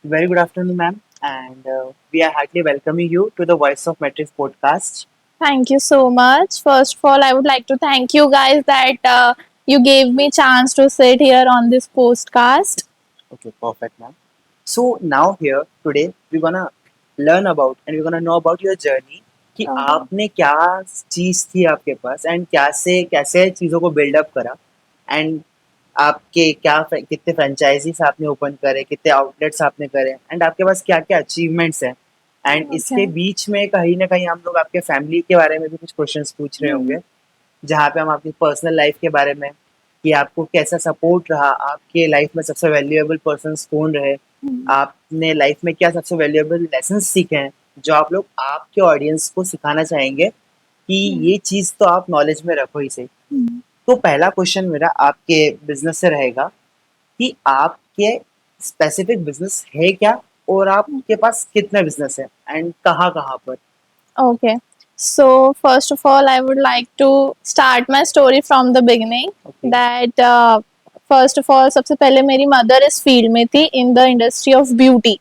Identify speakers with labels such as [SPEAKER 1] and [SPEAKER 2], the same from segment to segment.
[SPEAKER 1] Very good afternoon, ma'am, and we are heartily welcoming you to the Voice of Metrics podcast.
[SPEAKER 2] Thank you so much. First of all, I would like to thank you guys that you gave me chance to sit here on this postcast.
[SPEAKER 1] Okay, perfect, ma'am. So now here today we're gonna learn about and we're gonna know about your journey कि
[SPEAKER 2] Okay.
[SPEAKER 1] आपने क्या चीज थी आपके पास and कैसे कैसे चीजों को बिल्डअप करा एंड आपके कितने फ्रेंचाइजीज आपने ओपन करे कितने आउटलेट्स आपने करे एंड आपके पास क्या क्या अचीवमेंट्स हैं एंड इसके
[SPEAKER 2] Okay.
[SPEAKER 1] बीच में कहीं ना कहीं हम लोग आपके फैमिली के बारे में भी कुछ क्वेश्चंस पूछ रहे
[SPEAKER 2] Hmm.
[SPEAKER 1] होंगे जहाँ पे हम आपकी पर्सनल लाइफ के बारे में कि आपको कैसा सपोर्ट रहा आपके लाइफ में सबसे वैल्यूएबल पर्सन कौन रहे
[SPEAKER 2] Hmm.
[SPEAKER 1] आपने लाइफ में क्या सबसे वैल्यूएबल लेसन सीखे हैं जो आप लोग आपके ऑडियंस को सिखाना चाहेंगे कि
[SPEAKER 2] Hmm.
[SPEAKER 1] ये चीज़ तो आप नॉलेज में रखो ही सही।
[SPEAKER 2] Hmm.
[SPEAKER 1] तो पहला क्वेश्चन मेरा आपके बिजनेस से रहेगा कि आपके स्पेसिफिक बिजनेस है क्या और आपके पास कितने बिजनेस है एंड कहाँ कहाँ पर।
[SPEAKER 2] Okay. So, first of all, I would like to start my story from the beginning.
[SPEAKER 1] Okay
[SPEAKER 2] That first of all, सबसे पहले मेरी मदर इस फील्ड में थी in the industry of beauty.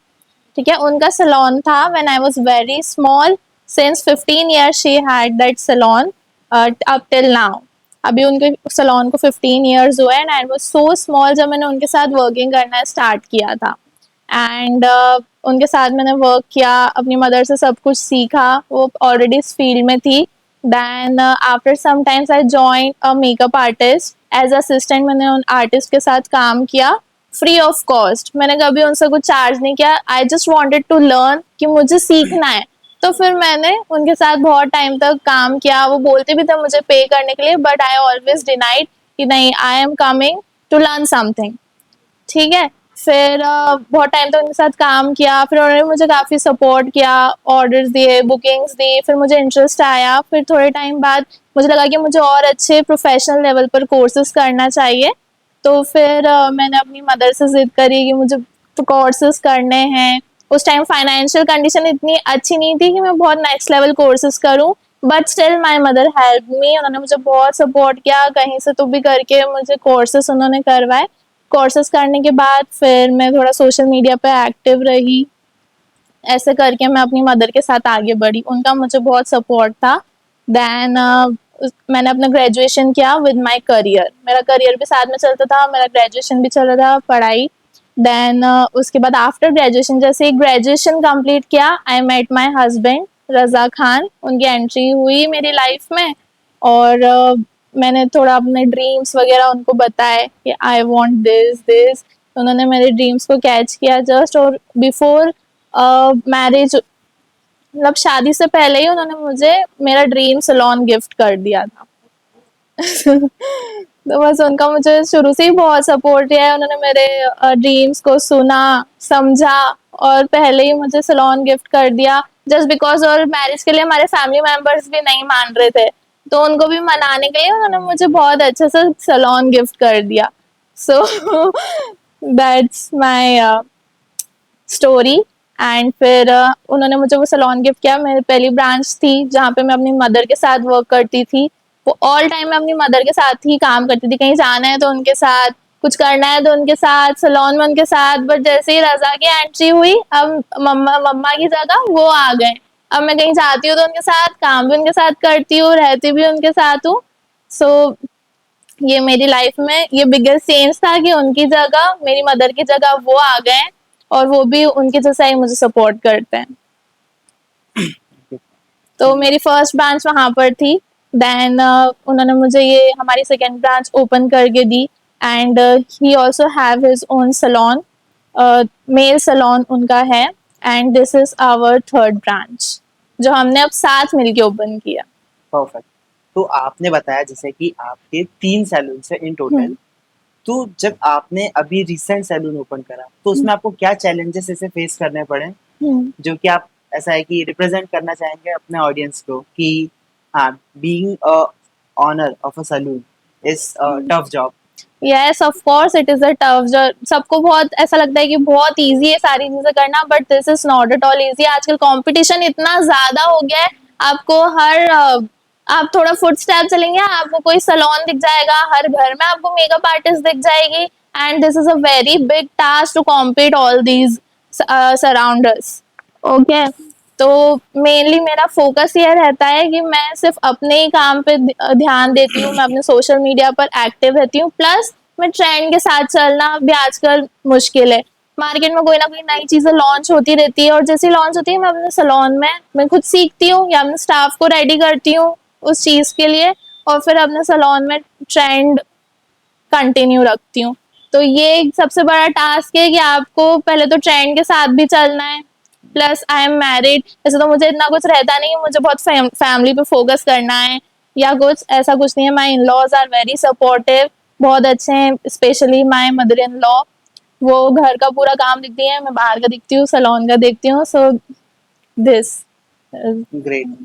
[SPEAKER 2] ठीक है, उनका सलोन था when I was very small. Since 15 years she had that salon up till now. अभी उनके सलोन को 15 ईयर्स हुए and I was so small जब मैंने उनके साथ वर्किंग करना स्टार्ट किया था. एंड उनके साथ मैंने वर्क किया, अपनी मदर से सब कुछ सीखा. वो ऑलरेडी इस फील्ड में थी. Then after some times I join a makeup artist as assistant. मैंने उन आर्टिस्ट के साथ काम किया फ्री ऑफ कॉस्ट. मैंने कभी उनसे कुछ चार्ज नहीं किया. I just wanted to learn कि मुझे सीखना है. तो फिर मैंने उनके साथ बहुत टाइम तक काम किया. वो बोलते भी थे मुझे पे करने के लिए, बट आई ऑलवेज डिनाइड कि नहीं, I am coming to learn something. ठीक है. फिर बहुत टाइम तक उनके साथ काम किया. फिर उन्होंने मुझे काफ़ी सपोर्ट किया, ऑर्डर्स दिए, बुकिंग्स दी. फिर मुझे इंटरेस्ट आया. फिर थोड़े टाइम बाद मुझे लगा कि मुझे और अच्छे प्रोफेशनल लेवल पर कोर्सेज करना चाहिए. तो फिर मैंने अपनी मदर से ज़िद करी कि मुझे तो कोर्सेज करने हैं. उस टाइम फाइनेंशियल कंडीशन इतनी अच्छी नहीं थी कि मैं बहुत नेक्स्ट लेवल कोर्सेज करूं. But still my mother help me. उन्होंने मुझे बहुत सपोर्ट किया, कहीं से तो भी करके मुझे कोर्सेज उन्होंने करवाए. कोर्सेज करने के बाद फिर मैं थोड़ा सोशल मीडिया पे एक्टिव रही. ऐसे करके मैं अपनी मदर के साथ आगे बढ़ी. उनका मुझे बहुत सपोर्ट था. देन मैंने अपना ग्रेजुएशन किया विद माय करियर. मेरा करियर भी साथ में चलता था, मेरा ग्रेजुएशन भी चल रहा था, पढ़ाई. देन उसके बाद आफ्टर ग्रेजुएशन, जैसे ही ग्रेजुएशन कंप्लीट किया, I met my husband Raza Khan. उनकी एंट्री हुई मेरी लाइफ में. और मैंने थोड़ा अपने ड्रीम्स वगैरह उनको बताए कि आई वांट दिस दिस. उन्होंने मेरे ड्रीम्स को कैच किया जस्ट. और बिफोर मैरिज, मतलब शादी से पहले ही उन्होंने मुझे मेरा ड्रीम सलोन गिफ्ट कर दिया था. तो बस उनका मुझे शुरू से ही बहुत सपोर्ट है. उन्होंने मेरे ड्रीम्स को सुना, समझा और पहले ही मुझे सलोन गिफ्ट कर दिया. जस्ट बिकॉज और मैरिज के लिए हमारे फैमिली मेंबर्स भी नहीं मान रहे थे, तो उनको भी मनाने के लिए उन्होंने मुझे बहुत अच्छे से सलोन गिफ्ट कर दिया. So that's my story. And फिर उन्होंने मुझे वो सलोन गिफ्ट किया. मेरी पहली ब्रांच थी जहाँ पे मैं अपनी मदर के साथ वर्क करती थी. वो ऑल टाइम मैं अपनी मदर के साथ ही काम करती थी. कहीं जाना है तो उनके साथ, कुछ करना है तो उनके साथ, सलोन में उनके साथ. बट जैसे ही रजा की एंट्री हुई, अब मम्मा मम्मा की जगह वो आ गए. अब मैं कहीं जाती हूँ तो उनके साथ, काम भी उनके साथ करती हूँ, रहती भी उनके साथ हूँ. सो ये मेरी लाइफ में ये बिगेस्ट चेंज था कि उनकी जगह, मेरी मदर की जगह वो आ गए. और वो भी उनके जैसा ही मुझे सपोर्ट करते हैं. तो मेरी फर्स्ट ब्रांच वहाँ पर थी. देन उन्होंने मुझे ये हमारी सेकेंड ब्रांच ओपन करके दी. And he also have his own salon. Male salon उनका है. And this is our third branch जो हमने अब साथ मिलके ओपन किया.
[SPEAKER 1] परफेक्ट। तो आपने बताया जैसे कि आपके 3 सैलून है इन टोटल। तो जब आपने अभी रिसेंट सैलून ओपन करा तो उसमें आपको क्या चैलेंजेस ऐसे फेस करने पड़े जो कि आप ऐसा है कि रिप्रेजेंट करना चाहेंगे अपने ऑडियंस को कि हाँ, being a owner of a salon is a tough job.
[SPEAKER 2] Yes, of course it is a tough job. सबको बहुत ऐसा लगता है कि बहुत इजी है सारी चीजें करना, but this is not at all easy. आजकल कंपटीशन इतना ज्यादा हो गया है. आपको हर आप थोड़ा फुट स्टेप चलेंगे, आपको कोई सलोन दिख जाएगा. हर घर में आपको मेकअप आर्टिस्ट दिख जाएगी. And this is a very big task to compete all these. Surround us. Okay, तो मेनली मेरा फोकस ये रहता है कि मैं सिर्फ अपने ही काम पे ध्यान देती हूँ, मैं अपने सोशल मीडिया पर एक्टिव रहती हूँ, प्लस मैं ट्रेंड के साथ चलना भी आजकल मुश्किल है। मार्केट में कोई ना कोई नई चीजें लॉन्च होती रहती है, और जैसे लॉन्च होती है मैं अपने सलोन में मैं खुद सीखती हूँ या अपने स्टाफ को रेडी करती हूँ उस चीज के लिए, और फिर अपने सलोन में ट्रेंड कंटिन्यू रखती हूँ। तो ये एक सबसे बड़ा टास्क है कि आपको पहले तो ट्रेंड के साथ भी चलना है, प्लस आई एम मैरिड। वैसे तो मुझे इतना कुछ रहता नहीं है, मुझे बहुत फैमिली पे फोकस करना है या कुछ ऐसा कुछ नहीं है। My in laws are very supportive, बहुत अच्छे हैं, specially my mother in law. वो घर का पूरा काम दिखती है, मैं बाहर का दिखती हूँ, सलोन का देखती हूँ। So this
[SPEAKER 1] great.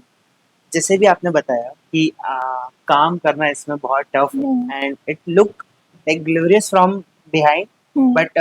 [SPEAKER 1] जैसे भी आपने बताया कि काम करना इसमें बहुत टफ है and it look like glorious from behind, but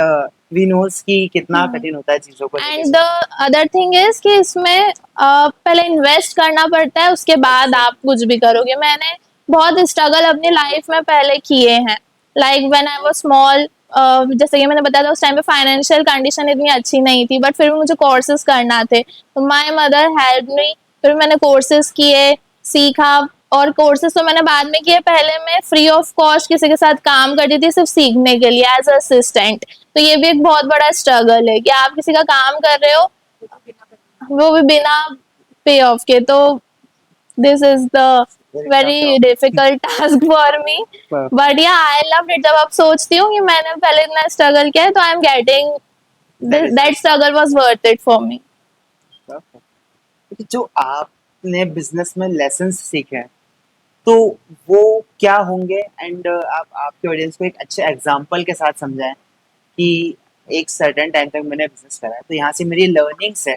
[SPEAKER 1] we knows कि कितना कठिन होता है चीजों को लेके।
[SPEAKER 2] And the other thing is कि इसमें पहले इन्वेस्ट करना पड़ता है, उसके बाद आप कुछ भी करोगे। मैंने बहुत स्ट्रगल अपनी लाइफ में पहले किए हैं, like when I was small. जैसे कि मैंने बताया था उस टाइम पे फाइनेंशियल कंडीशन इतनी अच्छी नहीं थी, बट फिर भी मुझे कोर्सेज करना थे, तो माय मदर हेल्प मी। फिर मैंने कोर्सेज किए, सीखा, और कोर्सेज तो मैंने बाद में किए। पहले मैं फ्री ऑफ कॉस्ट किसी के साथ काम करती थी सिर्फ सीखने के लिए एज असिस्टेंट। तो ये भी एक बहुत बड़ा स्ट्रगल है कि आप किसी का काम कर रहे हो, वो भी बिना पे ऑफ के। तो this is the very difficult task for me, but या आई लव इट। जब आप सोचती हूँ कि मैंने पहले इतना स्ट्रगल किया है, तो I am getting that struggle was worth it for me.
[SPEAKER 1] जो आपने बिजनेस में लेसन्स सीखे हैं तो वो क्या होंगे, एंड आप आपके ऑडियंस को एक अच्छे एग्जांपल के साथ समझाएं कि एक सर्टेन टाइम तक मैंने बिजनेस करा है तो यहाँ से मेरी लर्निंग्स है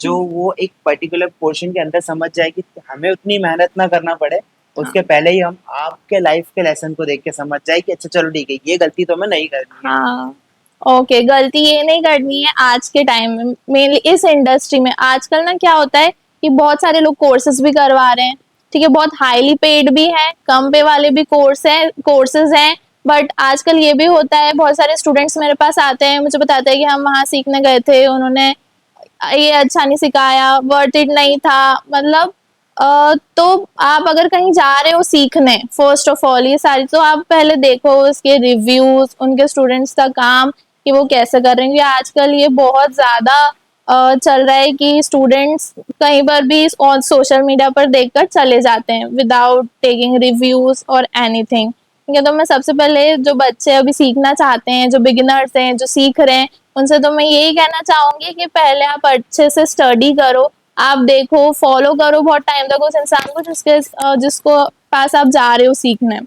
[SPEAKER 1] जो वो एक पर्टिकुलर पोर्शन के अंदर समझ जाए कि हमें उतनी मेहनत ना करना पड़े, उसके पहले ही हम आपके लाइफ के लेसन को देख के समझ जाए कि अच्छा चलो ठीक है ये गलती तो मैं नहीं करनी है।
[SPEAKER 2] हाँ, ओके, गलती ये नहीं करनी है आज के टाइम में, मेनली इस इंडस्ट्री में। आजकल ना क्या होता है कि बहुत सारे लोग कोर्सेज भी करवा रहे हैं, ठीक है, बहुत हाईली पेड भी है, कम पे वाले भी कोर्सेज हैं। बट आजकल ये भी होता है, बहुत सारे स्टूडेंट्स मेरे पास आते हैं, मुझे बताते हैं कि हम वहाँ सीखने गए थे, उन्होंने ये अच्छा नहीं सिखाया, वर्थ इट नहीं था। मतलब तो आप अगर कहीं जा रहे हो सीखने, फर्स्ट ऑफ ऑल ये सारी, तो आप पहले देखो उसके रिव्यूज, उनके स्टूडेंट्स का काम कि वो कैसे कर रहे हैं। क्योंकि आजकल ये बहुत ज्यादा चल रहा है कि स्टूडेंट्स कहीं पर भी ऑन सोशल मीडिया पर देखकर चले जाते हैं विदाउट टेकिंग रिव्यूज और एनीथिंग। ठीक है, तो मैं सबसे पहले जो बच्चे अभी सीखना चाहते हैं, जो बिगिनर्स हैं, जो सीख रहे हैं, उनसे तो मैं यही कहना चाहूंगी कि पहले आप अच्छे से स्टडी करो, आप देखो, फॉलो करो बहुत टाइम तक उस इंसान को जिसको पास आप जा रहे हो सीखने।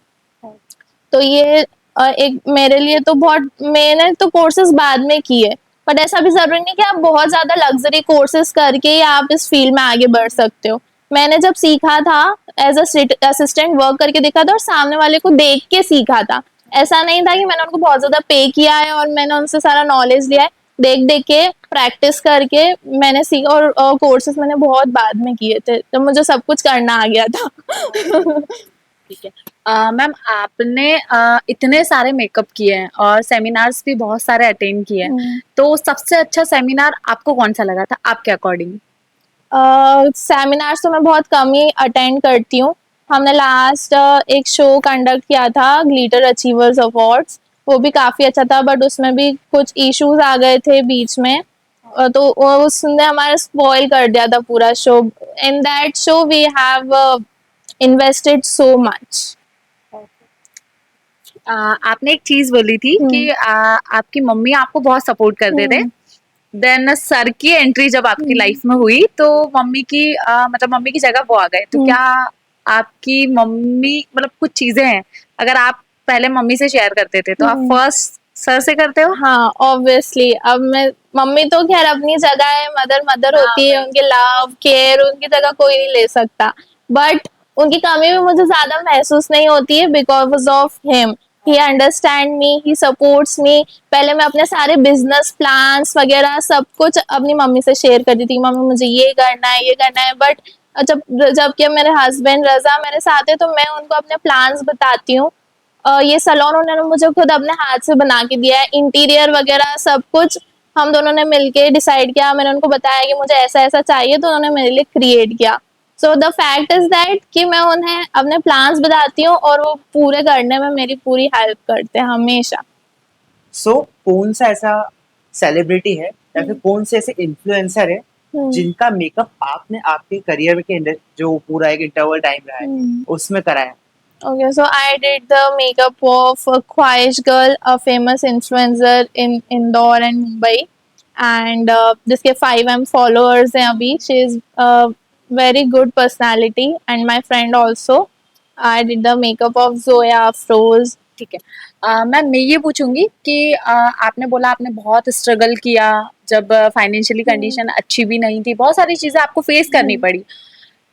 [SPEAKER 2] तो ये एक मेरे लिए तो बहुत, मैंने तो कोर्सेज बाद में किए, बट ऐसा भी जरूरी नहीं कि आप बहुत ज्यादा लग्जरी कोर्सेज करके ही आप इस फील्ड में आगे बढ़ सकते हो। मैंने जब सीखा था एज असिस्टेंट वर्क करके देखा था, और सामने वाले को देख के सीखा था। ऐसा नहीं था कि मैंने उनको बहुत ज्यादा पे किया है और मैंने उनसे सारा नॉलेज लिया है, देख देख के प्रैक्टिस करके मैंने सीखा। और कोर्सेज मैंने बहुत बाद में किए थे, तो मुझे सब कुछ करना आ गया था।
[SPEAKER 3] ठीक है। मैम आपने इतने सारे मेकअप किए हैं और सेमिनार्स भी बहुत सारे अटेंड किए हैं, तो सबसे अच्छा सेमिनार आपको कौन सा लगा था आपके अकॉर्डिंग?
[SPEAKER 2] सेमिनार्स तो मैं बहुत कम ही अटेंड करती हूँ। हमने लास्ट एक शो कंडक्ट किया था, ग्लिटर अचीवर्स अवार्ड्स, वो भी काफी अच्छा था, बट उसमें भी कुछ इश्यूज आ गए थे बीच में, तो उसने हमारा स्पॉइल कर दिया था पूरा show. In that show we have invested so much.
[SPEAKER 3] आपने एक चीज बोली थी कि आपकी मम्मी आपको बहुत सपोर्ट करते थे, देन सर की एंट्री जब आपकी लाइफ में हुई तो मम्मी की मतलब मम्मी की जगह वो आ गए, तो क्या आपकी मम्मी, मतलब कुछ चीजें हैं अगर आप पहले मम्मी से शेयर करते थे तो आप फर्स्ट सर से करते हो?
[SPEAKER 2] हाँ, ऑब्वियसली। अब मैं, मम्मी तो खैर अपनी जगह है, मदर मदर होती है, उनके लव केयर उनकी जगह कोई नहीं ले सकता, बट उनकी कमी भी मुझे ज्यादा महसूस नहीं होती है because of him. He understand me, he supports me. पहले मैं अपने सारे बिजनेस प्लान्स वगैरह सब कुछ अपनी मम्मी से शेयर करती थी, मम्मी मुझे ये करना है, ये करना है। बट जबकि मेरे हस्बैंड रजा मेरे साथ है, तो मैं उनको अपने प्लान्स बताती हूँ। ये सलोन उन्होंने मुझे खुद अपने हाथ से बना के दिया है, इंटीरियर वगैरह सब कुछ हम दोनों ने मिलके डिसाइड किया, मैंने उनको बताया कि मुझे ऐसा ऐसा चाहिए, तो उन्होंने मेरे लिए क्रिएट किया। So the fact is that कि मैं उन्हें अपने प्लान्स बताती हूँ और वो पूरे करने में मेरी पूरी हेल्प करते हैं हमेशा।
[SPEAKER 1] सो कौन सा ऐसा सेलिब्रिटी है या फिर कौन से ऐसे इन्फ्लुएंसर है जिनका मेकअप आपने आपके करियर के जो पूरा एक इंटरवल टाइम रहा है उसमें कराया?
[SPEAKER 2] Okay, so I did the makeup of Khwahish Girl, a famous influencer in Indore and Mumbai, and जिसके 5M followers हैं अभी. She is a very good personality, and my friend also. I did the makeup of Zoya Afroz.
[SPEAKER 3] ठीक है। Ma'am मैं ये पूछूंगी कि आपने बोला आपने बहुत स्ट्रगल किया, जब फाइनेंशियली कंडीशन अच्छी भी नहीं थी, बहुत सारी चीजें आपको फेस करनी पड़ी,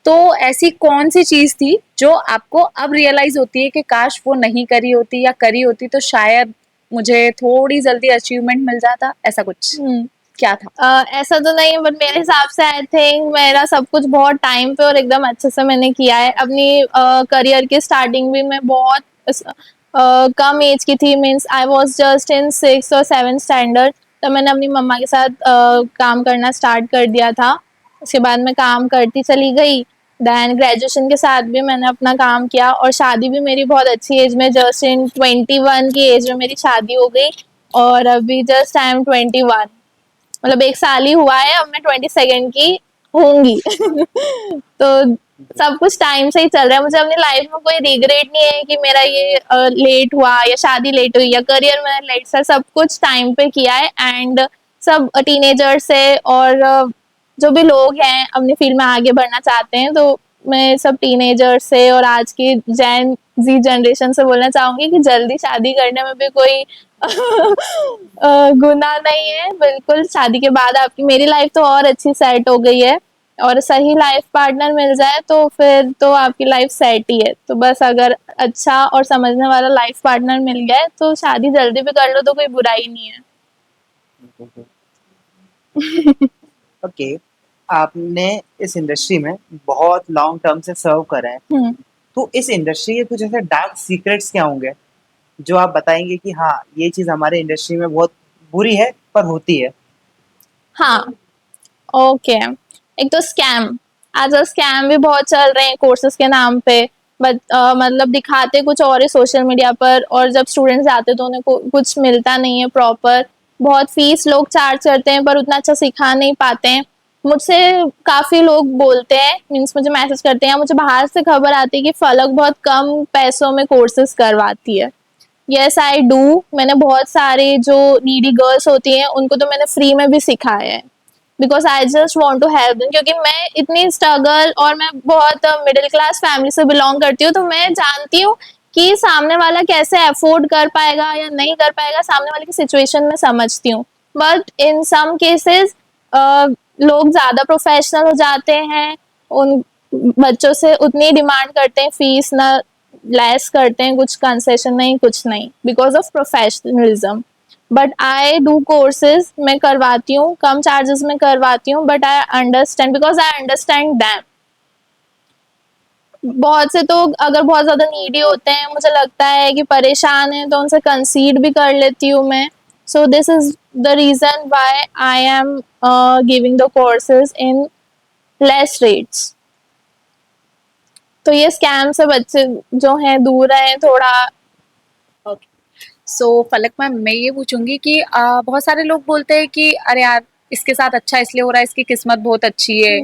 [SPEAKER 3] तो ऐसी कौन सी चीज थी जो आपको अब रियलाइज होती है कि काश वो नहीं करी होती या करी होती तो शायद मुझे थोड़ी जल्दी अचीवमेंट मिल जाता, ऐसा कुछ क्या था?
[SPEAKER 2] ऐसा तो नहीं, बट मेरे हिसाब से आई थिंक मेरा सब कुछ बहुत टाइम पे और एकदम अच्छे से मैंने किया है। अपनी करियर की स्टार्टिंग भी मैं बहुत कम एज की थी, means I was just in 6th और 7th स्टैंडर्ड, तो मैंने अपनी मम्मा के साथ काम करना स्टार्ट कर दिया था। उसके बाद मैं काम करती चली गई, देन ग्रेजुएशन के साथ भी मैंने अपना काम किया, और शादी भी मेरी बहुत अच्छी एज में, जस्ट इन 21 की एज में मेरी शादी हो गई, और अभी जस्ट आई एम 21, मतलब 1 साल ही हुआ है, अब मैं 22nd की होंगी। तो सब कुछ टाइम से ही चल रहा है। मुझे अपनी लाइफ में कोई रिग्रेट नहीं है कि मेरा ये लेट हुआ या शादी लेट हुई या करियर में लेट, सब कुछ टाइम पे किया है। एंड सब टीनेजर से और जो भी लोग हैं अपनी फील्ड में आगे बढ़ना चाहते हैं, तो मैं सब टीनेजर से और आज की जेन जी जनरेशन से बोलना चाहूंगी कि जल्दी शादी करने में भी कोई गुनाह नहीं है। बिल्कुल, शादी के बाद आपकी, मेरी लाइफ तो और अच्छी सेट हो गई है, और सही लाइफ पार्टनर मिल जाए तो फिर तो आपकी लाइफ सेट ही है। तो बस अगर अच्छा और समझने वाला लाइफ पार्टनर मिल गया तो शादी जल्दी भी कर लो तो कोई बुराई नहीं है।
[SPEAKER 1] ओके, आपने इस इंडस्ट्री में बहुत लॉन्ग टर्म से सर्व करा है, तो इस इंडस्ट्री के कुछ ऐसे डार्क सीक्रेट्स क्या होंगे जो आप बताएंगे कि हाँ ये चीज हमारे इंडस्ट्री में बहुत बुरी है पर होती है?
[SPEAKER 2] हाँ, ओके। एक तो स्कैम, आजकल स्कैम भी बहुत चल रहे हैं कोर्सेज के नाम पे, बट मतलब दिखाते कुछ और है सोशल मीडिया पर, और जब स्टूडेंट्स आते तो उन्हें कुछ मिलता नहीं है प्रॉपर। बहुत फीस लोग चार्ज करते हैं पर उतना अच्छा सिखा नहीं पाते हैं। मुझसे काफी लोग बोलते हैं, मीन्स मुझे मैसेज करते हैं, मुझे बाहर से खबर आती है कि फलक बहुत कम पैसों में कोर्सेज करवाती है। यस आई डू, मैंने बहुत सारे जो नीडी गर्ल्स होती हैं उनको तो मैंने फ्री में भी सिखाया है, because I just want to help them, क्योंकि मैं इतनी स्ट्रगल और मैं बहुत मिडिल क्लास फैमिली से बिलोंग करती हूँ, तो मैं जानती हूँ कि सामने वाला कैसे अफोर्ड कर पाएगा या नहीं कर पाएगा, सामने वाले की सिचुएशन में समझती हूँ। बट इन सम केसेस लोग ज्यादा प्रोफेशनल हो जाते हैं, उन बच्चों से उतनी डिमांड करते हैं, फीस ना लेस करते हैं, कुछ कंसेशन नहीं, कुछ नहीं, because of professionalism. But I do courses, मैं करवाती हूँ, कम चार्जेस में करवाती हूँ, but I understand, because I understand them. बहुत से तो अगर बहुत ज्यादा नीडी होते हैं, मुझे लगता है कि परेशान है, तो उनसे कंसीड भी कर लेती हूँ मैं। So this is the reason why I am giving the courses in less rates. तो ये स्कैम से बच्चे जो हैं दूर रहें थोड़ा।
[SPEAKER 3] सो फलक मैम मैं ये पूछूंगी कि बहुत सारे लोग बोलते हैं कि अरे यार इसके साथ अच्छा इसलिए हो रहा है, इसकी किस्मत बहुत अच्छी है,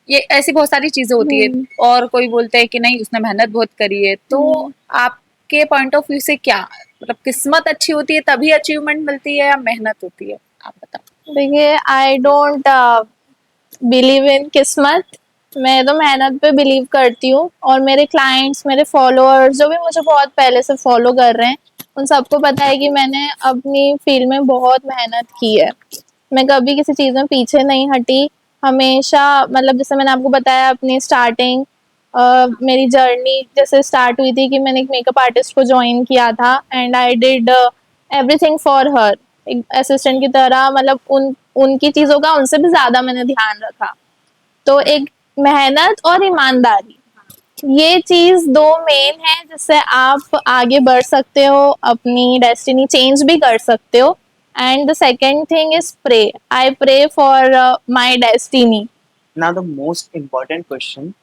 [SPEAKER 3] ये ऐसी बहुत सारी चीजें होती है, और कोई बोलते हैं कि नहीं उसने मेहनत बहुत करी है। तो आपके पॉइंट ऑफ व्यू से क्या मतलब, किस्मत अच्छी होती है तभी अचीवमेंट मिलती है या मेहनत होती है, आप बताओ।
[SPEAKER 2] देखिए, आई डोंट बिलीव इन किस्मत, मैं तो मेहनत पे बिलीव करती हूँ, और मेरे क्लाइंट्स, मेरे फॉलोअर्स जो भी मुझे बहुत पहले से फॉलो कर रहे हैं, उन सबको पता है कि मैंने अपनी फील्ड में बहुत मेहनत की है। मैं कभी किसी चीज़ में पीछे नहीं हटी, हमेशा, मतलब जैसे मैंने आपको बताया अपनी स्टार्टिंग, मेरी जर्नी जैसे स्टार्ट हुई थी कि मैंने एक मेकअप आर्टिस्ट को ज्वाइन किया था, and I did everything for her, एक असिस्टेंट की तरह, मतलब उनकी चीज़ों का उनसे भी ज़्यादा मैंने ध्यान रखा। तो एक मेहनत और ईमानदारी, ये चीज दो मेन है जिससे आप आगे बढ़ सकते हो, अपनी डेस्टिनी चेंज भी कर सकते हो। And the second thing is pray. I pray for my destiny.
[SPEAKER 1] Now the most important question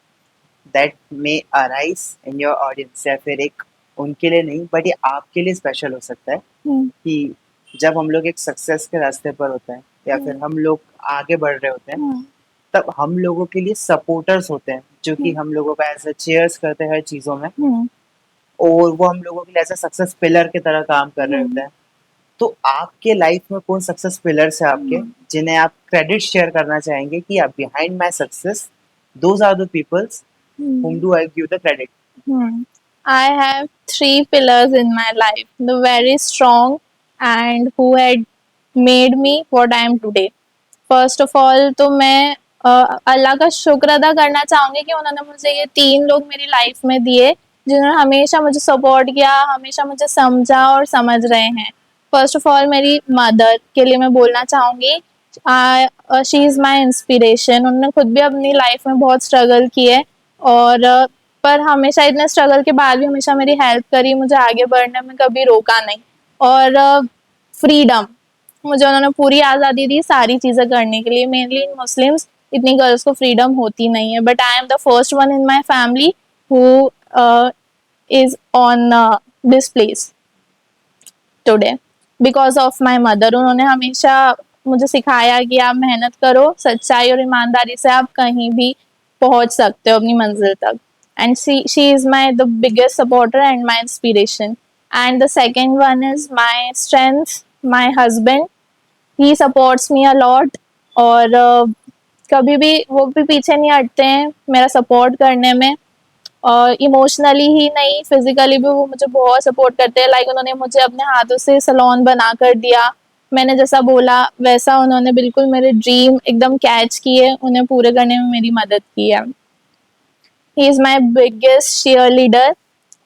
[SPEAKER 1] that may arise in your audience, या फिर एक उनके लिए नहीं बट ये आपके लिए स्पेशल हो सकता है
[SPEAKER 2] Hmm.
[SPEAKER 1] कि जब हम लोग एक सक्सेस के रास्ते पर होते हैं या फिर हम लोग आगे बढ़ रहे होते हैं,
[SPEAKER 2] Hmm.
[SPEAKER 1] तब हम लोगों के लिए सपोर्टर्स होते हैं जो कि हम लोगों का ऐसा चेयर्स करते हैं हर चीज़ों में,
[SPEAKER 2] Hmm.
[SPEAKER 1] और वो हम लोगों के लिए ऐसा सक्सेस पिलर की तरह काम कर रहे होते हैं। तो आपके लाइफ में कौन सक्सेस पिलर्स है आपके जिन्हें आप क्रेडिट शेयर करना चाहेंगे कि आप behind my success those are the peoples whom do I give the credit?
[SPEAKER 2] I have three pillars in my life, the very strong and who had made me what I am today. First of all, तो मैं अल्लाह का शुक्र अदा करना चाहूंगी कि उन्होंने मुझे ये 3 लोग मेरी लाइफ में दिए जिन्होंने हमेशा मुझे सपोर्ट किया, हमेशा मुझे समझा और समझ रहे हैं। फर्स्ट ऑफ ऑल मेरी मदर के लिए मैं बोलना चाहूंगी, शी इज़ माई इंस्पिरेशन। उन्होंने खुद भी अपनी लाइफ में बहुत स्ट्रगल किए और पर हमेशा इतने स्ट्रगल के बाद भी हमेशा मेरी हेल्प करी, मुझे आगे बढ़ने में कभी रोका नहीं। और फ्रीडम, मुझे उन्होंने पूरी आज़ादी दी सारी चीज़ें करने के लिए। मेनली इन मुस्लिम्स इतनी गर्ल्स को फ्रीडम होती नहीं है, but I am the first one in my family who is on this place today because of my mother. उन्होंने हमेशा मुझे सिखाया कि आप मेहनत करो, सच्चाई और ईमानदारी से आप कहीं भी पहुंच सकते हो अपनी मंजिल तक। And she is my the biggest supporter and my inspiration. And the second one is my strength, my husband. He supports me a lot और कभी भी वो भी पीछे नहीं हटते हैं मेरा सपोर्ट करने में, और इमोशनली ही नहीं फिजिकली भी वो मुझे बहुत सपोर्ट करते हैं। लाइक उन्होंने मुझे अपने हाथों से सलोन बना कर दिया, मैंने जैसा बोला वैसा उन्होंने बिल्कुल मेरे ड्रीम एकदम कैच किए, उन्हें पूरे करने में मेरी मदद की है। He is my biggest cheer leader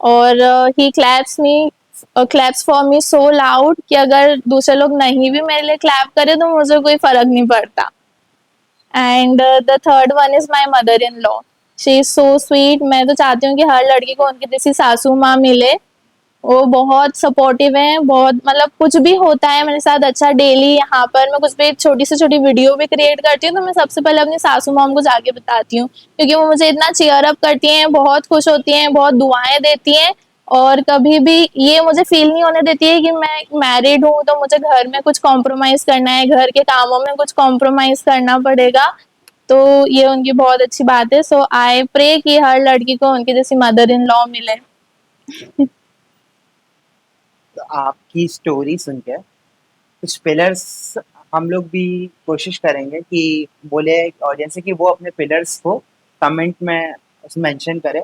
[SPEAKER 2] और he claps for me so loud कि अगर दूसरे लोग नहीं भी मेरे लिए क्लैप करें तो मुझे कोई फर्क नहीं पड़ता। And the third one is my mother in law, she is so sweet. मैं तो चाहती हूँ कि हर लड़की को उनकी जैसी सासू माँ मिले। वो बहुत सपोर्टिव है, बहुत मतलब कुछ भी होता है मेरे साथ अच्छा, डेली यहाँ पर मैं कुछ भी छोटी से छोटी वीडियो भी क्रिएट करती हूँ तो मैं सबसे पहले अपनी सासू माँ को जाके बताती हूँ, क्योंकि वो मुझे इतना चीयर अप करती हैं, बहुत खुश होती हैं, बहुत दुआएं देती हैं और कभी भी ये मुझे फील नहीं होने देती है कि मैं मैरिड हूँ तो मुझे घर में कुछ कॉम्प्रोमाइज करना है, घर के कामों में कुछ कॉम्प्रोमाइज करना पड़ेगा। तो ये उनकी बहुत अच्छी बात है। सो आई प्रे कि हर लड़की को उनकी जैसी मदर इन लॉ मिले।
[SPEAKER 1] तो आपकी स्टोरी सुन के कुछ पिलर्स हम लोग भी कोशिश करेंगे कि बोले ऑडियंस से कि वो अपने पिलर्स को कमेंट में मेंशन करें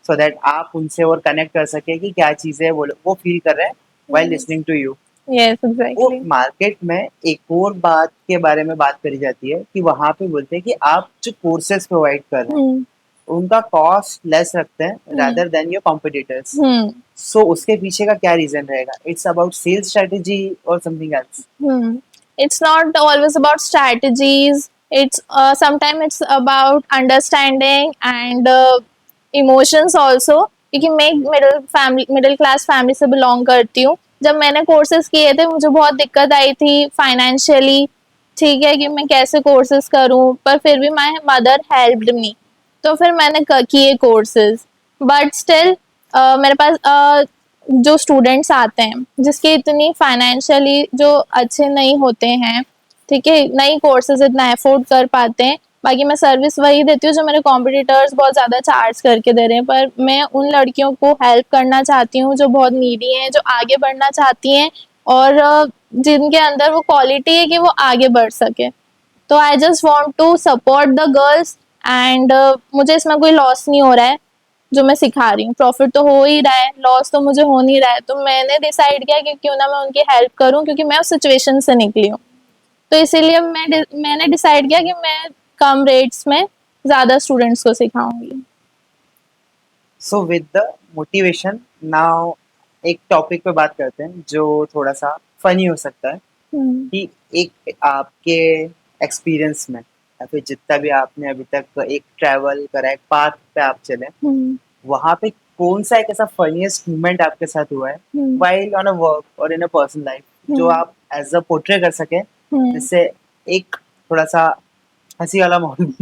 [SPEAKER 1] सो दैट आप उनसे और कनेक्ट कर सके कि क्या चीज़ें वो फील कर रहे हैं while listening to you.
[SPEAKER 2] Yes
[SPEAKER 1] वो
[SPEAKER 2] एग्जैक्टली।
[SPEAKER 1] मार्केट में एक और बात के बारे में बात करी जाती है कि वहाँ पे बोलते हैं कि आप जो कोर्सेज प्रोवाइड कर रहे हैं उनका कॉस्ट लेस रखते हैं रादर देन योर कॉम्पिटिटर्स। सो उसके पीछे का क्या रीजन रहेगा? इट्स अबाउट सेल्स स्ट्रेटेजी और something else?
[SPEAKER 2] It's not always about strategies. It's sometimes it's about understanding and emotions also. क्योंकि मैं एक मिडिल क्लास फैमिली से बिलोंग करती हूँ। जब मैंने कोर्सेज किए थे मुझे बहुत दिक्कत आई थी फाइनेंशियली, ठीक है, कि मैं कैसे कोर्सेज करूँ, पर फिर भी माय मदर हेल्प्ड मी, तो फिर मैंने किए कोर्सेज। बट स्टिल मेरे पास जो स्टूडेंट्स आते हैं जिसके इतनी फाइनेंशियली जो अच्छे नहीं होते हैं, ठीक है, नई कोर्सेज इतना अफोर्ड कर पाते हैं, बाकी मैं सर्विस वही देती हूँ जो मेरे कॉम्पिटिटर्स बहुत ज़्यादा चार्ज करके दे रहे हैं। पर मैं उन लड़कियों को हेल्प करना चाहती हूँ जो बहुत नीडी हैं, जो आगे बढ़ना चाहती हैं और जिनके अंदर वो क्वालिटी है कि वो आगे बढ़ सके। तो I just want to support the girls and मुझे इसमें कोई लॉस नहीं हो रहा है जो मैं सिखा रही हूँ, प्रॉफिट तो हो ही रहा है, लॉस तो मुझे हो नहीं रहा है। तो मैंने डिसाइड किया कि क्यों ना मैं उनकी हेल्प करूँ, क्योंकि मैं उस सिचुएशन से निकली हूँ। तो इसीलिए मैंने डिसाइड किया कि मैं कम रेट्स में ज़्यादा स्टूडेंट्स को सिखाऊंगी।
[SPEAKER 1] So with the motivation now एक टॉपिक पे बात करते हैं जो थोड़ा सा फनी हो सकता है कि एक आपके एक्सपीरियंस में या फिर जितना भी आपने अभी तक एक ट्रैवल करा एक पाथ पे आप चले, वहाँ पे कौन सा एक ऐसा फनीएस्ट मोमेंट आपके साथ हुआ है व्हाइल ऑन अ वर्क और इन अ पर्सनल लाइफ जो आप एज अ पोर्ट्रे कर सके, जिससे एक थोड़ा सा हंसी वाला माहौल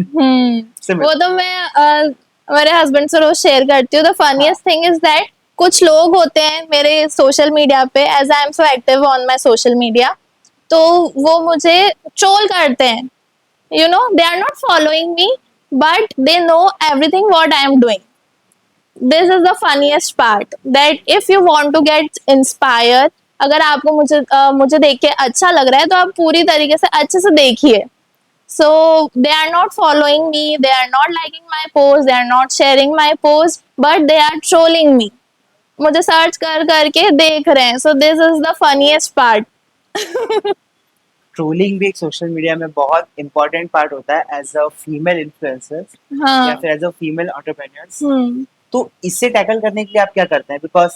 [SPEAKER 1] से
[SPEAKER 2] वो तो मैं मेरे हस्बैंड से रोज शेयर करती हूँ. The funniest thing is that कुछ लोग होते हैं मेरे सोशल मीडिया पे, as I am so active on my social media, तो वो मुझे ट्रोल करते हैं. You know, they are not following me, but they know everything what I am doing. This is the funniest part, that if you want to get inspired, अगर आपको मुझे देख के अच्छा लग रहा है तो आप पूरी तरीके से अच्छे से देखिए. So they are not following me, they are not liking my post, they are not sharing my post, but they are trolling me. मुझे सर्च कर करके देख रहे हैं. So this is the funniest part.
[SPEAKER 1] Trolling भी एक social media में बहुत इंपॉर्टेंट पार्ट होता है एज अ फीमेल इन्फ्लुएंसर्स या
[SPEAKER 2] हाँ.
[SPEAKER 1] फिर एज अ फीमेल एंटरप्रेन्योर्स.
[SPEAKER 2] हम्म.
[SPEAKER 1] तो इससे टैकल करने के लिए आप क्या करते हैं? बिकॉज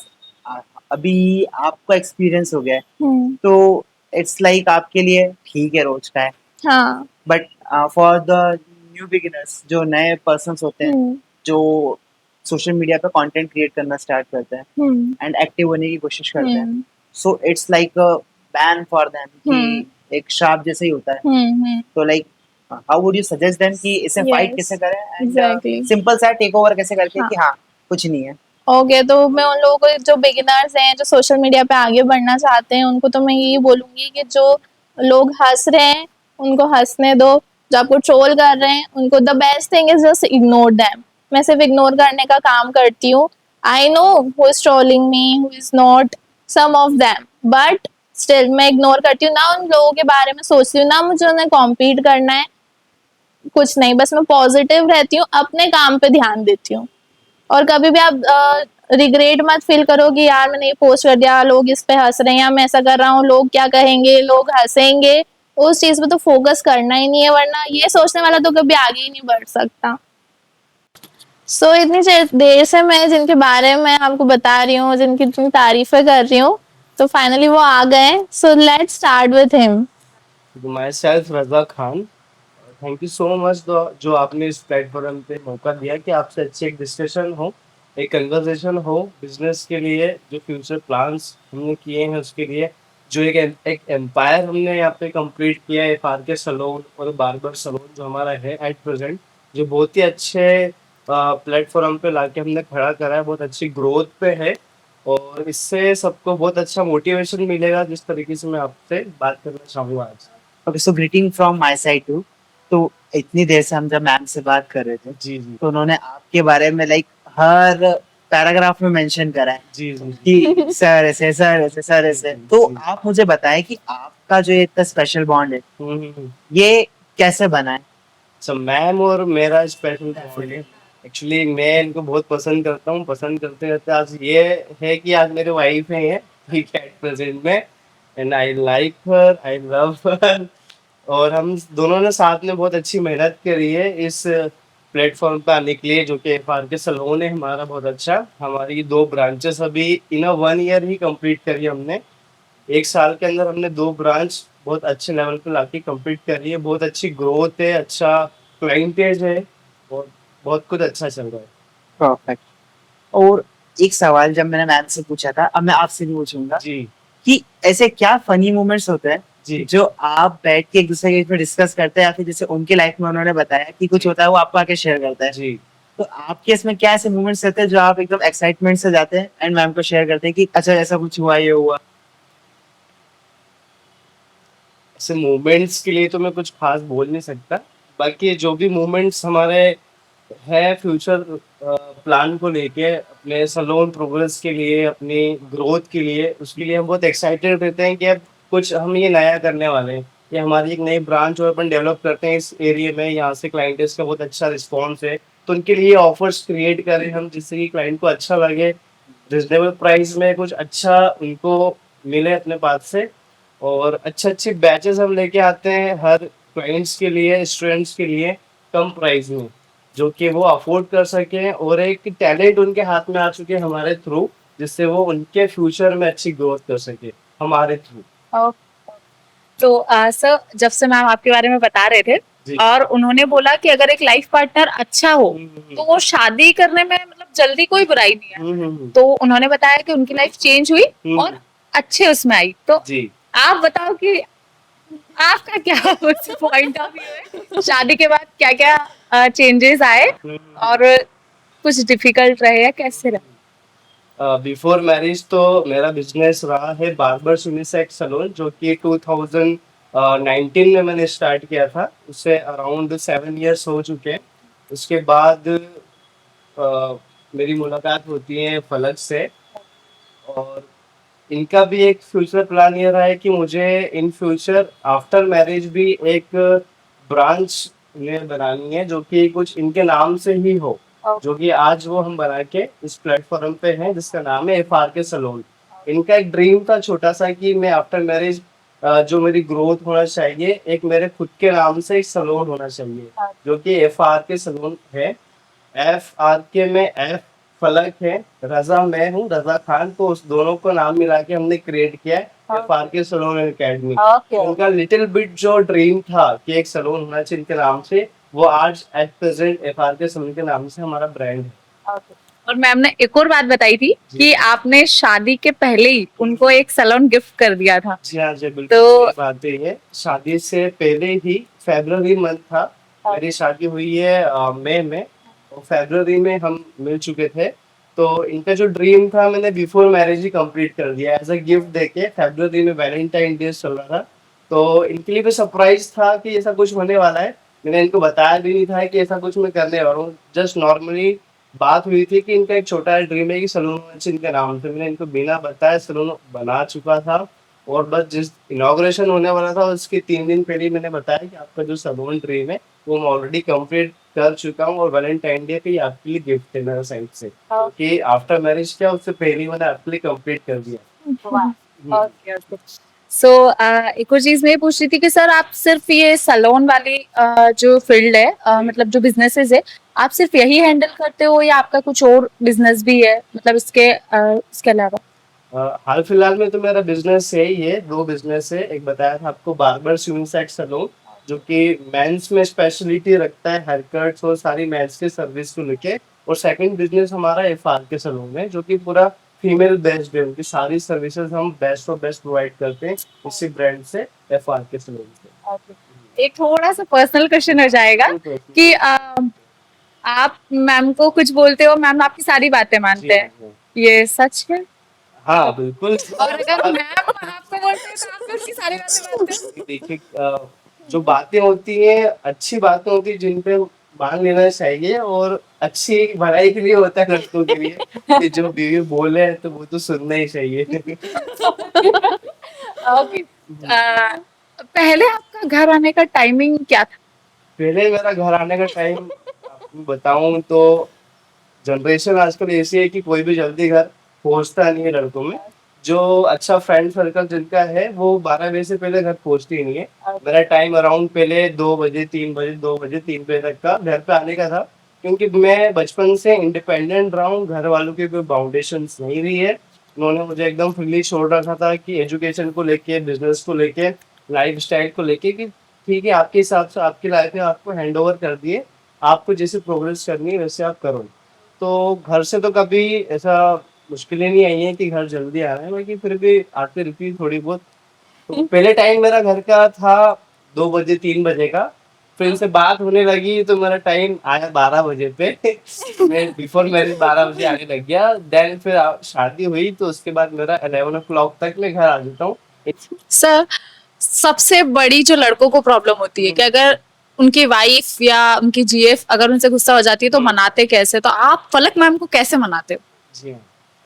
[SPEAKER 1] अभी आपका एक्सपीरियंस हो गया है,
[SPEAKER 2] हम्म.
[SPEAKER 1] तो इट्स लाइक आपके लिए ठीक है रोज का है,
[SPEAKER 2] हाँ.
[SPEAKER 1] But for the new beginners, जो नए पर्सन्स होते हैं
[SPEAKER 2] हम्म.
[SPEAKER 1] जो सोशल मीडिया पे कंटेंट क्रिएट करना स्टार्ट करते हैं
[SPEAKER 2] हम्म.
[SPEAKER 1] एंड एक्टिव होने की कोशिश करते हैं,
[SPEAKER 2] hmm.
[SPEAKER 1] So it's like a bane for them कि एक श्राप जैसे ही होता है.
[SPEAKER 2] हम्म.
[SPEAKER 1] तो like how would you suggest them कि इसे फाइट
[SPEAKER 2] Yes,
[SPEAKER 1] कैसे करें एंड
[SPEAKER 2] exactly.
[SPEAKER 1] सिंपल सा टेक ओवर कैसे करके
[SPEAKER 2] हाँ.
[SPEAKER 1] कि हाँ कुछ नहीं है.
[SPEAKER 2] ओके, तो मैं उन लोगों को, जो बिगिनर्स हैं, जो सोशल मीडिया पे आगे बढ़ना चाहते हैं, उनको तो मैं यही बोलूंगी कि जो लोग हंस रहे हैं उनको हंसने दो, जो आपको ट्रोल कर रहे हैं उनको, the best thing is just ignore them. मैं सिर्फ इग्नोर करने का काम करती हूँ. I know who is trolling me, who is not, some of them, but still मैं इग्नोर करती हूँ. ना उन लोगों के बारे में सोचती हूँ, ना मुझे उन्हें कॉम्पीट करना है, कुछ नहीं. बस मैं पॉजिटिव रहती हूँ, अपने काम पे ध्यान देती हूँ. और कभी भी आप रिग्रेट मत फील करो कि यार मैंने ये पोस्ट कर दिया, लोग इस पे हंस रहे हैं, या मैं ऐसा कर रहा हूँ, लोग क्या कहेंगे, लोग हंसेंगे. उस चीज पे तो फोकस करना ही नहीं है, वरना ये सोचने वाला तो कभी आगे ही नहीं बढ़ सकता. सो इतनी देर से मैं जिनके बारे में आपको बता रही हूँ, जिनकी इतनी तारीफें कर रही हूँ, तो फाइनली वो आ गए. So let's start with him.
[SPEAKER 4] myself Raza Khan. Thank you so much जो आपने इस प्लेटफॉर्म पे मौका दिया कि आपसे अच्छी एक डिस्कशन हो, एक कन्वर्सेशन हो बिजनेस के लिए, जो फ्यूचर प्लान्स हमने किए हैं उसके लिए, जो एक एम्पायर हमने यहाँ पे कंप्लीट किया है, FRK सैलून और बार्बर सैलून जो हमारा है एट प्रेजेंट, जो बहुत ही अच्छे प्लेटफॉर्म पे लाके हमने खड़ा करा है, बहुत अच्छी ग्रोथ पे है, और इससे सबको बहुत अच्छा मोटिवेशन मिलेगा, जिस तरीके से मैं आपसे बात करना चाहूँगा आज.
[SPEAKER 1] Okay, so greeting from my side too. तो इतनी देर से हम जब मैम से बात कर रहे थे,
[SPEAKER 4] जी जी
[SPEAKER 1] तो उन्होंने आपके बारे में लाइक हर पैराग्राफ में मेंशन करा है
[SPEAKER 4] जी जी
[SPEAKER 1] कि सर ऐसे, सर ऐसे, सर ऐसे. तो आप मुझे बताएं कि आपका जो ये इतना स्पेशल बॉन्ड है, ये कैसे बना है?
[SPEAKER 4] सो मैम और मेरा स्पेशल बॉन्ड है. एक्चुअली मैं इनको बहुत पसंद करता हूँ, पसंद करते करते आज ये है कि आज मेरे वाइफ है ये ठीक है प्रेजेंट में, and I like her, I love हर. और हम दोनों ने साथ में बहुत अच्छी मेहनत करी है इस प्लेटफॉर्म पे आने के लिए, जो कि FRK सैलून है हमारा बहुत अच्छा. हमारी 2 ब्रांचेस अभी इन 1 ईयर ही कंप्लीट करी हमने. 1 साल के अंदर हमने 2 ब्रांच बहुत अच्छे लेवल पे लाके कंप्लीट करी है. बहुत अच्छी ग्रोथ है, अच्छा क्लाइंटेज है, और बहुत कुछ अच्छा चल रहा है.
[SPEAKER 1] परफेक्ट. और एक सवाल जब मैंने मैम से पूछा था, अब मैं आपसे भी पूछूंगा
[SPEAKER 4] जी
[SPEAKER 1] कि ऐसे क्या फनी मोमेंट्स होते हैं
[SPEAKER 4] जी
[SPEAKER 1] जो आप बैठ के एक दूसरे के बीच में डिस्कस करते हैं, या फिर जैसे उनके लाइफ में उन्होंने बताया कि कुछ
[SPEAKER 4] जी.
[SPEAKER 1] होता है वो आपको आके शेयर करता है,
[SPEAKER 4] जी.
[SPEAKER 1] तो आपके इसमें क्या ऐसे मोमेंट्स रहते हैं जो आप एकदम एक्साइटमेंट से जाते हैं एंड मैम को शेयर करते हैं कि अच्छा ऐसा कुछ हुआ, ये हुआ?
[SPEAKER 4] ऐसे मोमेंट्स के लिए तो मैं कुछ खास बोल नहीं सकता. बाकी जो भी मोमेंट्स हमारे है फ्यूचर प्लान को लेके, अपने सैलून प्रोग्रेस के लिए, अपनी ग्रोथ के लिए, उसके लिए हम बहुत एक्साइटेड रहते हैं कि अब कुछ हम ये नया करने वाले हैं. ये हमारी एक नई ब्रांच और अपन डेवलप करते हैं इस एरिया में. यहाँ से क्लाइंट्स का बहुत अच्छा रिस्पॉन्स है, तो उनके लिए ऑफर्स क्रिएट करें हम, जिससे कि क्लाइंट को अच्छा लगे, रिजनेबल प्राइस में कुछ अच्छा उनको मिले अपने पास से. और अच्छे बैचेस हम लेके आते हैं हर क्लाइंट्स के लिए, स्टूडेंट्स के लिए, कम प्राइस में, जो कि वो अफोर्ड कर सकें, और एक टैलेंट उनके हाथ में आ चुके हैं हमारे थ्रू, जिससे वो उनके फ्यूचर में अच्छी ग्रोथ कर सके हमारे थ्रू.
[SPEAKER 3] तो सर, जब से मैम आपके बारे में बता रहे थे
[SPEAKER 4] जी.
[SPEAKER 3] और उन्होंने बोला कि अगर एक लाइफ पार्टनर अच्छा हो तो वो शादी करने में मतलब जल्दी कोई बुराई नहीं है, तो उन्होंने बताया कि उनकी लाइफ चेंज हुई और अच्छे उसमें आई. तो
[SPEAKER 4] जी
[SPEAKER 3] आप बताओ कि आपका क्या पॉइंट ऑफ व्यू है, शादी के बाद क्या क्या चेंजेस आए और कुछ डिफिकल्ट रहे या कैसे रहे?
[SPEAKER 4] बिफोर मैरिज तो मेरा बिजनेस रहा है बार्बर यूनिसेक्स सैलून, जो कि 2019 में मैंने स्टार्ट किया था। उससे अराउंड 7 इयर्स हो चुके हैं। उसके बाद मेरी मुलाकात होती है फलक से, और इनका भी एक फ्यूचर प्लान ये रहा है कि मुझे इन फ्यूचर आफ्टर मैरिज भी एक ब्रांच इन्हें बनानी है, जो कि कुछ इनके नाम से ही हो, जो कि आज वो हम बना के इस प्लेटफॉर्म पे हैं, जिसका नाम है FRK सलून। इनका एक ड्रीम था छोटा सा कि मैं आफ्टर मैरिज जो मेरी ग्रोथ होना चाहिए, एक मेरे खुद के नाम से एक सलून होना चाहिए, जो कि FRK सलून है। FRK में F फलक है, रजा मैं हूँ, रजा खान, तो उस दोनों को नाम मिला के हमने क्रिएट किया है FRK सलून एकेडमी। उनका लिटिल बिट जो ड्रीम था कि एक सलून होना चाहिए इनके नाम से, वो आज एट प्रेजेंट FRK सलून के नाम से हमारा ब्रांड है।
[SPEAKER 3] और मैम ने एक और बात बताई थी कि आपने शादी के पहले ही उनको एक सैलून गिफ्ट कर दिया था।
[SPEAKER 4] जी हाँ जी, बिल्कुल
[SPEAKER 3] तो
[SPEAKER 4] सही बात है ये। शादी से पहले ही फरवरी मंथ था, मेरी शादी हुई है मई में, और फरवरी में हम मिल चुके थे। तो इनका जो ड्रीम था मैंने बिफोर मैरिज ही कंप्लीट कर दिया एज अ गिफ्ट देके। फरवरी में वैलेंटाइन डे चल रहा था, तो इनके लिए भी सरप्राइज था कि ऐसा कुछ होने वाला है। मैंने इनको बताया भी नहीं था कि ऐसा कुछ मैं करने वाला हूँ, जस्ट नॉर्मली बात हुई थी कि इनका एक छोटा ड्रीम है कि सलून होना चाहिए इनके नाम से। मैंने इनको बिना बताए सलून बना चुका था, और बस जिस इनॉग्रेशन होने वाला था उसके 3 दिन पहले ही मैंने बताया कि आपका जो सलून ड्रीम है वो मैं ऑलरेडी कंप्लीट कर चुका हूँ, और वैलेंटाइन डे पे ये आपके लिए गिफ्ट है मेरा साइड से, कि आफ्टर मैरिज क्या उससे पहले ही मैंने आपके लिए कंप्लीट कर दिया।
[SPEAKER 3] Okay okay. सो एक और चीज मैं ये पूछ रही थी कि सर आप सिर्फ ये सैलून वाली जो फील्ड है मतलब जो बिजनेसेस है, आप सिर्फ यही हैंडल करते हो या आपका कुछ और बिजनेस भी है, मतलब इसके अलावा?
[SPEAKER 4] हाल फिलहाल में तो मेरा बिजनेस है ही है, 2 बिजनेस है। एक बताया था आपको बार्बर यूनिसेक्स सैलून, जो कि मेंस में स्पेशलिटी रखता है, हेयर कट्स और सारी मेंस की सर्विस को लेके। और सेकंड बिजनेस हमारा FRK सैलून है, जो कि पूरा फीमेल बेस्ड है, उनकी सारी सर्विसेज हम बेस्ट ऑफ बेस्ट प्रोवाइड करते हैं इसी ब्रांड से, FRK सैलून से।
[SPEAKER 3] एक थोड़ा सा पर्सनल क्वेश्चन हो जाएगा कि आप मैम को कुछ बोलते हो, मैम आपकी सारी बातें मानते हैं, ये सच है?
[SPEAKER 4] हाँ बिल्कुल।
[SPEAKER 3] और अगर मैम आपको बोलते हैं तो आप भी उनकी सारी बातें मानते हो?
[SPEAKER 4] देखिए जो बातें होती हैं अच्छी बातें होती है, जिन पे मान लेना चाहिए, और अच्छी भलाई के लिए होता है लड़कों के लिए कि जो बीवी बोले तो वो तो सुनना ही चाहिए।
[SPEAKER 3] ओके। पहले आपका घर आने का टाइमिंग क्या था?
[SPEAKER 4] पहले मेरा घर आने का टाइम आपको बताऊं तो जनरेशन आजकल ऐसी है कि कोई भी जल्दी घर पहुंचता नहीं है लड़कों में। जो अच्छा फ्रेंड सर्कल जिनका है वो 12 बजे से पहले घर पहुंचती ही नहीं है। मेरा टाइम अराउंड पहले 2 बजे 3 बजे 2 बजे 3 बजे तक का घर पे आने का था, क्योंकि मैं बचपन से इंडिपेंडेंट रहा हूँ, घर वालों की कोई बाउंडेशन नहीं रही है। उन्होंने मुझे एकदम फ्रीली छोड़ रखा था कि एजुकेशन को लेके, बिजनेस को लेके, लाइफ स्टाइल को लेके, कि ठीक है आपके हिसाब से आपकी लाइफ में आपको हैंड ओवर कर दिए, आपको जैसे प्रोग्रेस करनी है वैसे आप करो। तो घर से तो कभी ऐसा मुश्किलें नहीं आई हैं कि घर जल्दी आ रहा है, बाकी फिर भी आती रहती है थोड़ी बहुत। तो पहले टाइम मेरा घर का था 2 बजे 3 बजे का, फिर इनसे बात होने लगी तो मेरा टाइम आया 12 बजे पे। मैं बिफोर मैरिज 12 बजे आने लग गया। देन फिर शादी हुई तो उसके बाद मेरा 11 o'clock तक मैं घर आ जाता हूँ।
[SPEAKER 3] सर, सबसे बड़ी जो लड़कों को प्रॉब्लम होती है कि अगर उनकी वाइफ या उनकी जीएफ अगर उनसे गुस्सा हो जाती है तो मनाते कैसे? तो आप फलक मैम को कैसे मनाते हो?
[SPEAKER 4] जी हाँ,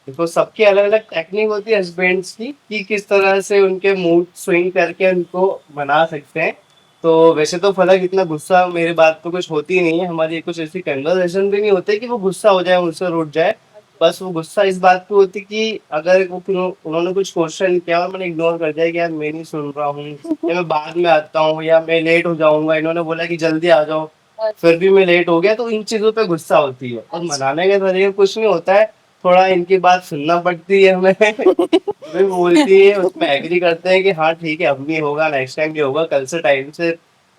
[SPEAKER 4] देखो सबकी अलग अलग टेक्निक होती है हस्बैंड्स की, कि किस तरह से उनके मूड स्विंग करके उनको मना सकते हैं। तो वैसे तो फलक इतना गुस्सा मेरी बात तो कुछ होती नहीं है, हमारी कुछ ऐसी कन्वर्सेशन भी नहीं होती कि वो गुस्सा हो जाए, मुझसे रूठ जाए। बस वो गुस्सा इस बात पे होती कि अगर उन्होंने कुछ क्वेश्चन किया और मैंने इग्नोर कर दिया कि यार मैं नहीं सुन रहा हूँ, या मैं बाद में आता हूँ, या मैं लेट हो जाऊंगा, इन्होंने बोला कि जल्दी आ जाओ, फिर भी मैं लेट हो गया, तो इन चीजों पे गुस्सा होती है। और मनाने के तरीके कुछ नहीं होता है, थोड़ा इनकी बात सुनना पड़ती है हमें। वे बोलती है उसमें एग्री करते हैं कि हाँ ठीक है अब भी होगा, नेक्स्ट टाइम भी होगा, कल से टाइम से,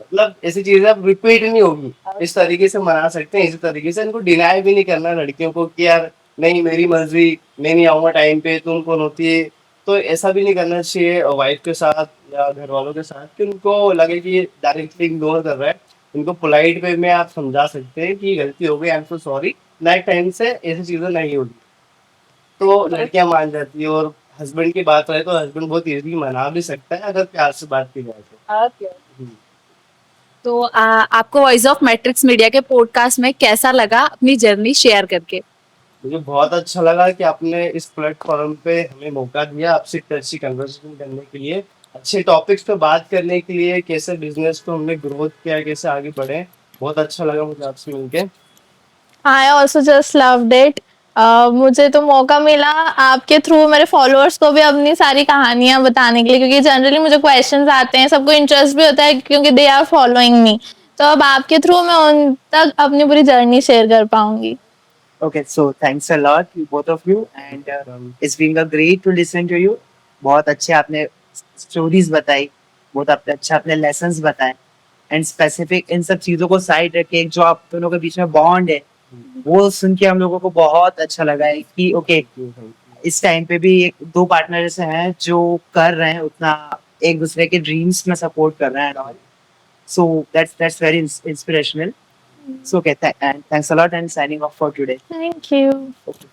[SPEAKER 4] मतलब ऐसी चीजें अब रिपीट नहीं होगी। इस तरीके से मना सकते हैं, इसी तरीके से इनको डिनाई भी नहीं करना लड़कियों को कि यार नहीं मेरी मर्जी, मैं नहीं आऊंगा टाइम पे, तुम कौन होती है। तो ऐसा भी नहीं करना चाहिए वाइफ के साथ या घर वालों के साथ कि उनको लगे कि डायरेक्टली इग्नोर कर रहा है। उनको पोलाइट वे में आप समझा सकते हैं कि गलती हो गई, आई am so sorry, next time से ऐसी चीजें नहीं होगी। तो लड़कियां मान जाती है। और हस्बैंड की बात रहे तो हस्बैंड बहुत इजीली मना भी सकता है अगर प्यार से बात की जाए तो। हम्म।
[SPEAKER 3] तो आपको वॉइस ऑफ मैट्रिक्स मीडिया के पॉडकास्ट में कैसा लगा अपनी जर्नी शेयर करके?
[SPEAKER 4] मुझे बहुत अच्छा लगा कि आपने इस प्लेटफॉर्म पे हमें मौका दिया आपसे इतनी अच्छी कन्वर्सेशन करने के लिए, अच्छे टॉपिक्स पे बात करने के लिए, कैसे बिजनेस को हमने ग्रोथ किया, कैसे आगे बढ़े। बहुत अच्छा लगा मुझे आपसे मिलके।
[SPEAKER 2] I also just loved it. मुझे तो मौका मिला आपके थ्रू मेरे फॉलोअर्स को भी अपनी सारी कहानियां बताने के लिए, क्योंकि जनरली मुझे क्वेश्चंस आते हैं, सबको इंटरेस्ट भी होता है क्योंकि दे आर फॉलोइंग मी। तो अब आपके थ्रू मैं उन तक अपनी पूरी जर्नी शेयर कर पाऊंगी।
[SPEAKER 1] Okay, so thanks a lot, you both of you, and it's been a great to listen to you. बहुत अच्छे आपने स्टोरीज बताई, बहुत अच्छे आपने लेसन्स बताए, एंड स्पेसिफिक इन सब चीजों को साइड रखे जो आप दोनों के बीच में बॉन्ड है, वो सुन के हम लोगों को बहुत अच्छा लगा है कि ओके, इस टाइम पे भी एक दो पार्टनर ऐसे हैं जो कर रहे हैं उतना एक दूसरे के ड्रीम्स में सपोर्ट कर रहे हैं। सो that's very inspirational. So okay, and thanks a lot and signing off for today.
[SPEAKER 2] Thank you.
[SPEAKER 1] Okay.